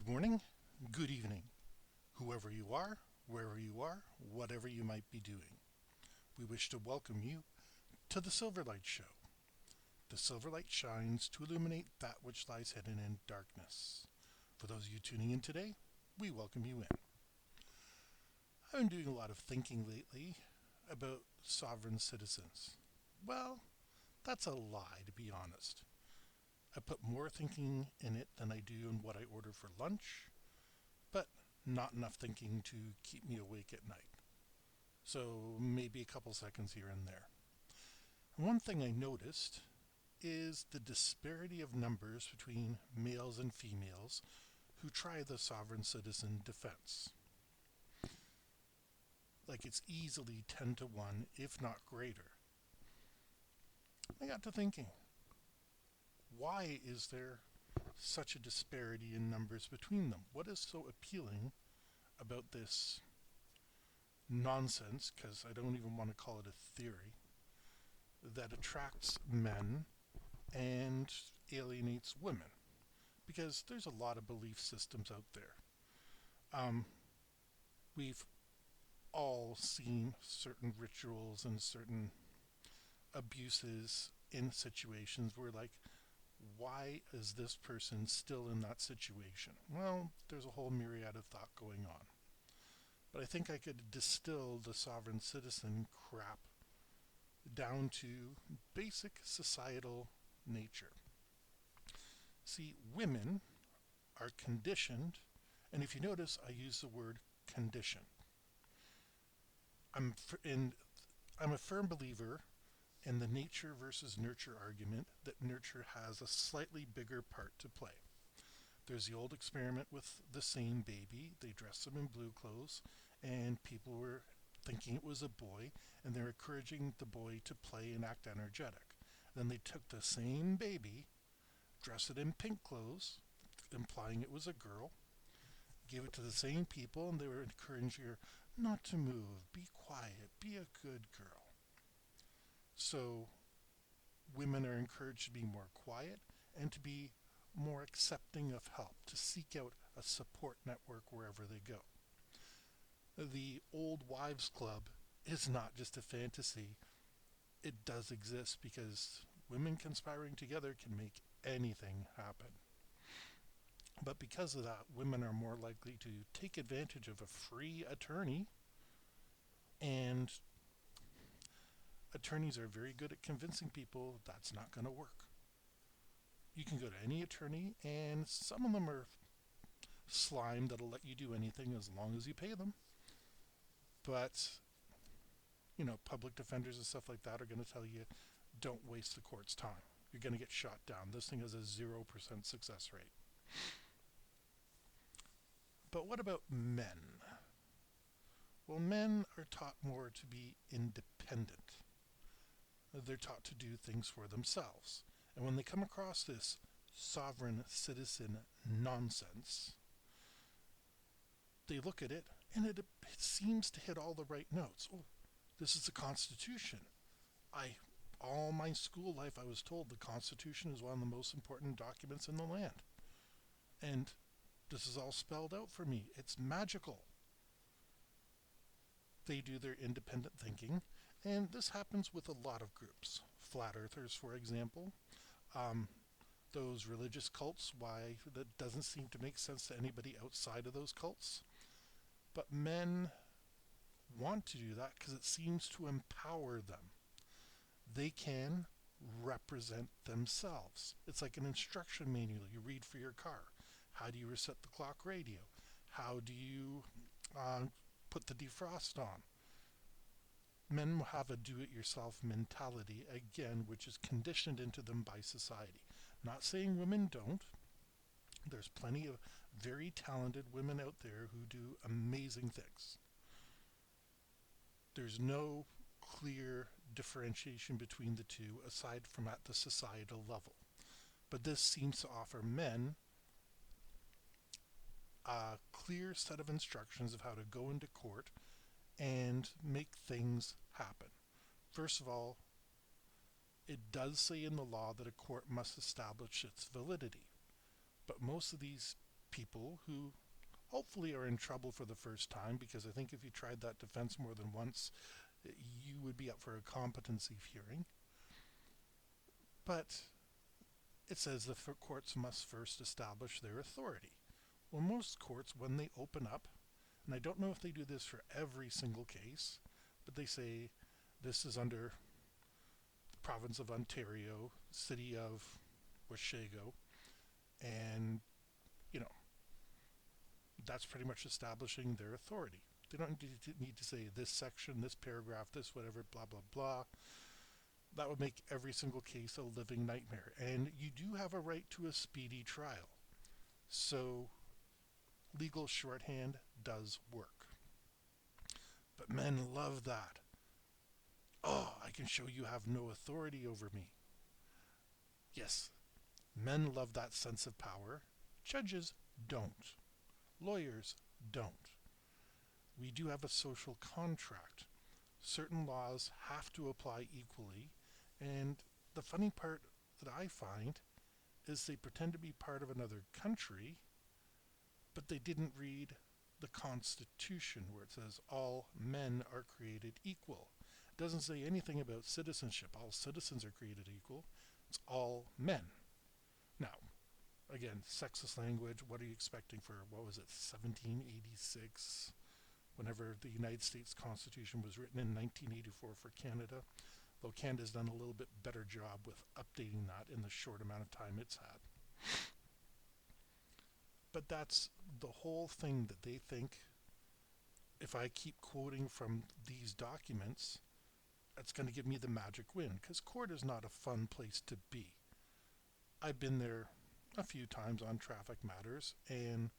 Good morning, good evening, whoever you are, wherever you are, whatever you might be doing. We wish to welcome you to the Silverlight Show. The Silverlight shines to illuminate that which lies hidden in darkness. For those of you tuning in today, we welcome you in. I've been doing a lot of thinking lately about sovereign citizens. Well, that's a lie, to be honest. I put more thinking in it than I do in what I order for lunch, but not enough thinking to keep me awake at night. So maybe a couple seconds here and there. And one thing I noticed is the disparity of numbers between males and females who try the sovereign citizen defense. Like it's easily 10 to 1, if not greater. I got to thinking, why is there such a disparity in numbers between them? What is so appealing about this nonsense, because I don't even want to call it a theory, that attracts men and alienates women? Because there's a lot of belief systems out there. We've all seen certain rituals and certain abuses in situations where, like, why is this person still in that situation? Well, there's a whole myriad of thought going on. But I think I could distill the sovereign citizen crap down to basic societal nature. See, women are conditioned, and if you notice, I use the word condition. I'm a firm believer in the nature versus nurture argument that nurture has a slightly bigger part to play. There's the old experiment with the same baby. They dressed him in blue clothes, and people were thinking it was a boy, and they're encouraging the boy to play and act energetic. Then they took the same baby, dressed it in pink clothes, implying it was a girl, gave it to the same people, and they were encouraging her not to move, be quiet, be a good girl. So women are encouraged to be more quiet and to be more accepting of help, to seek out a support network wherever they go. The Old Wives Club is not just a fantasy. It does exist because women conspiring together can make anything happen. But because of that, women are more likely to take advantage of a free attorney, and attorneys are very good at convincing people that's not going to work. You can go to any attorney, and some of them are slime that'll let you do anything as long as you pay them. But, public defenders and stuff like that are going to tell you, don't waste the court's time. You're going to get shot down. This thing has a 0% success rate. But what about men? Well, men are taught more to be independent. They're taught to do things for themselves. And when they come across this sovereign citizen nonsense, they look at it and it seems to hit all the right notes. Oh, this is the Constitution. All my school life I was told the Constitution is one of the most important documents in the land. And this is all spelled out for me. It's magical. They do their independent thinking, and this happens with a lot of groups. Flat earthers, for example. Those religious cults, why that doesn't seem to make sense to anybody outside of those cults. But men want to do that because it seems to empower them. They can represent themselves. It's like an instruction manual you read for your car. How do you reset the clock radio? How do you put the defrost on? Men have a do-it-yourself mentality, again, which is conditioned into them by society. Not saying women don't. There's plenty of very talented women out there who do amazing things. There's no clear differentiation between the two aside from at the societal level. But this seems to offer men a clear set of instructions of how to go into court and make things happen. First of all, it does say in the law that a court must establish its validity. But most of these people who hopefully are in trouble for the first time, because I think if you tried that defense more than once, you would be up for a competency hearing. But it says the courts must first establish their authority. Well, most courts, when they open up, and I don't know if they do this for every single case, but they say this is under the province of Ontario, city of Washago, and, you know, that's pretty much establishing their authority. They don't need to say this section, this paragraph, this whatever, blah, blah, blah. That would make every single case a living nightmare. And you do have a right to a speedy trial. So legal shorthand does work. But men love that. Oh, I can show you have no authority over me. Yes, men love that sense of power. Judges don't. Lawyers don't. We do have a social contract. Certain laws have to apply equally, and the funny part that I find is they pretend to be part of another country, but they didn't read the Constitution where it says all men are created equal. It doesn't say anything about citizenship. All citizens are created equal. It's all men. Now, again, sexist language, what are you expecting for, what was it, 1786? Whenever the United States Constitution was written in 1984 for Canada, though Canada's done a little bit better job with updating that in the short amount of time it's had. But that's the whole thing, that they think if I keep quoting from these documents, that's going to give me the magic win, because court is not a fun place to be. I've been there a few times on traffic matters, and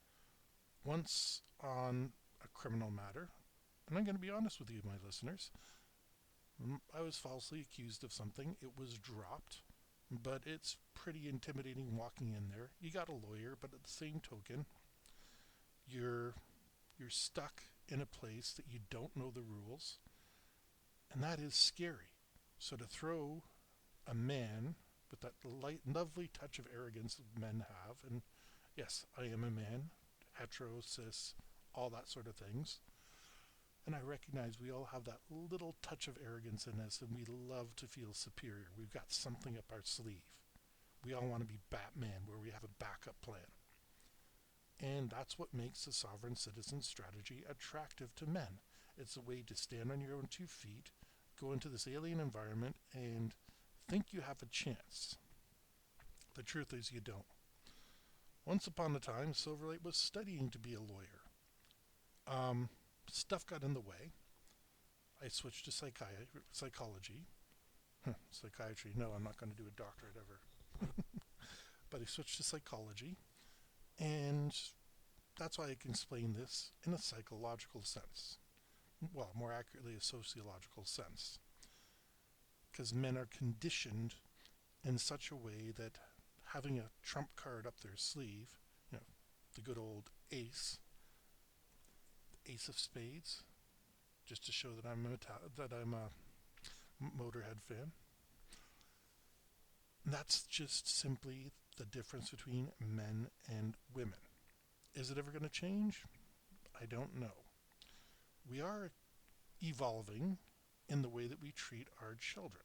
once on a criminal matter, and I'm going to be honest with you, my listeners, I was falsely accused of something. It was dropped, but it's pretty intimidating walking in there. You got a lawyer, but at the same token, you're stuck in a place that you don't know the rules, and that is scary. So to throw a man with that lovely touch of arrogance that men have, and yes, I am a man, hetero, cis, all that sort of things, and I recognize we all have that little touch of arrogance in us, and we love to feel superior. We've got something up our sleeve. We all want to be Batman, where we have a backup plan. And that's what makes the sovereign citizen strategy attractive to men. It's a way to stand on your own 2 feet, go into this alien environment, and think you have a chance. The truth is you don't. Once upon a time, Silverlight was studying to be a lawyer. Stuff got in the way. I switched to psychology. Psychiatry, no, I'm not going to do a doctorate ever. But I switched to psychology, and that's why I can explain this in a psychological sense. Well, more accurately, a sociological sense. Because men are conditioned in such a way that having a trump card up their sleeve, you know, the good old ace, the ace of spades, just to show that I'm a Motorhead fan. That's just simply the difference between men and women. Is it ever going to change? I don't know. We are evolving in the way that we treat our children.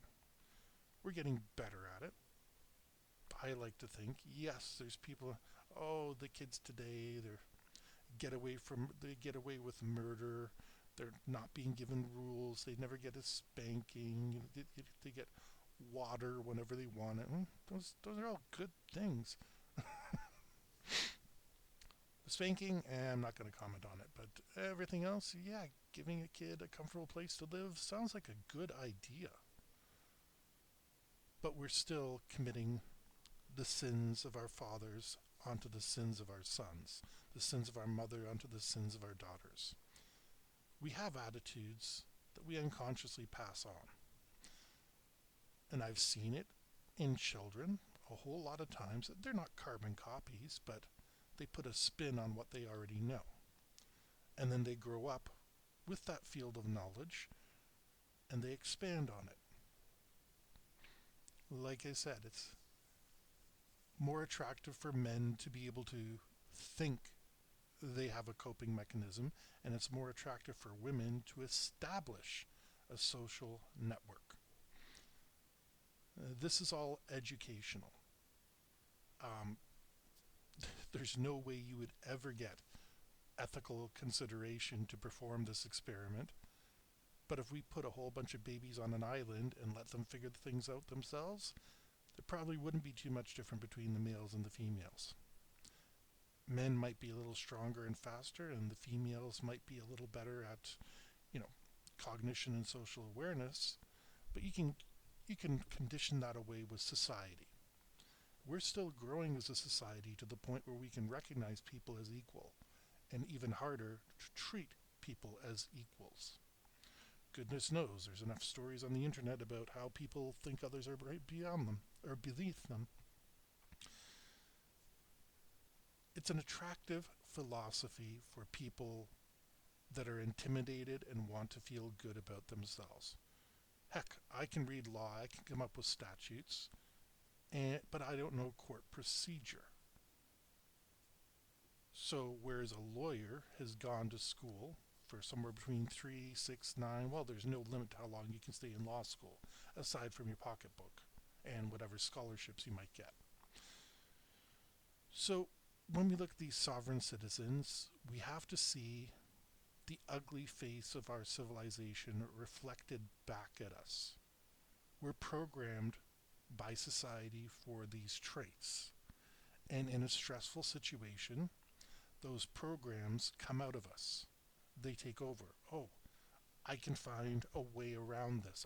We're getting better at it. I like to think, yes, there's people, oh, the kids today, they get away with murder. They're not being given rules. They never get a spanking. They get water whenever they want it. Those are all good things. The spanking, I'm not going to comment on it, but everything else, yeah, giving a kid a comfortable place to live sounds like a good idea. But we're still committing the sins of our fathers onto the sins of our sons, the sins of our mother onto the sins of our daughters. We have attitudes that we unconsciously pass on. And I've seen it in children a whole lot of times. They're not carbon copies, but they put a spin on what they already know. And then they grow up with that field of knowledge, and they expand on it. Like I said, it's more attractive for men to be able to think they have a coping mechanism, and it's more attractive for women to establish a social network. This is all educational. Um, there's no way you would ever get ethical consideration to perform this experiment. But if we put a whole bunch of babies on an island and let them figure the things out themselves, there probably wouldn't be too much different between the males and the females. Men might be a little stronger and faster, and the females might be a little better at, you know, cognition and social awareness. But you can condition that away with society. We're still growing as a society to the point where we can recognize people as equal, and even harder, to treat people as equals. Goodness knows there's enough stories on the internet about how people think others are right beyond them or beneath them. It's an attractive philosophy for people that are intimidated and want to feel good about themselves. Heck, I can read law, I can come up with statutes, but I don't know court procedure. So, whereas a lawyer has gone to school for somewhere between 3, 6, 9, well, there's no limit to how long you can stay in law school, aside from your pocketbook and whatever scholarships you might get. So, when we look at these sovereign citizens, we have to see the ugly face of our civilization reflected back at us. We're programmed by society for these traits. And in a stressful situation, those programs come out of us. They take over. Oh, I can find a way around this.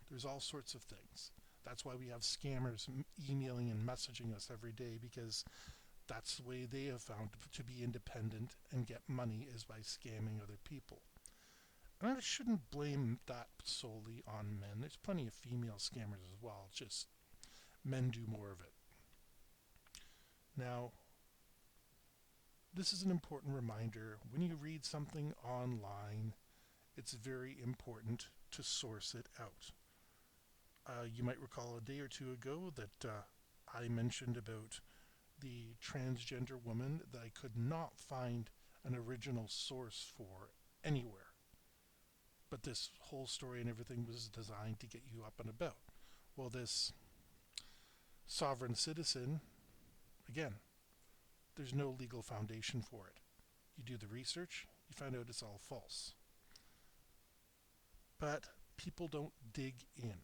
There's all sorts of things. That's why we have scammers emailing and messaging us every day, because that's the way they have found to be independent and get money, is by scamming other people. And I shouldn't blame that solely on men. There's plenty of female scammers as well. Just men do more of it. Now, this is an important reminder. When you read something online, it's very important to source it out. You might recall a day or two ago that I mentioned about the transgender woman that I could not find an original source for anywhere. But this whole story and everything was designed to get you up and about. Well, this sovereign citizen, again, there's no legal foundation for it. You do the research, you find out it's all false. But people don't dig in.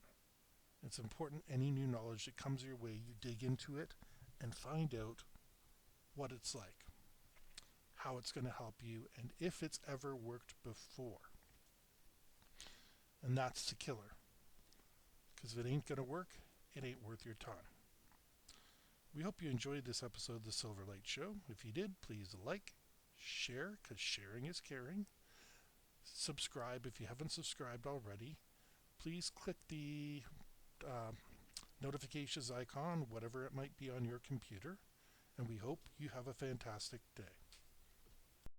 It's important any new knowledge that comes your way, you dig into it and find out what it's like, how it's going to help you, and if it's ever worked before. And that's the killer. Because if it ain't going to work, it ain't worth your time. We hope you enjoyed this episode of the Silverlight Show. If you did, please like, share, because sharing is caring. Subscribe if you haven't subscribed already. Please click the notifications icon, whatever it might be on your computer. And we hope you have a fantastic day.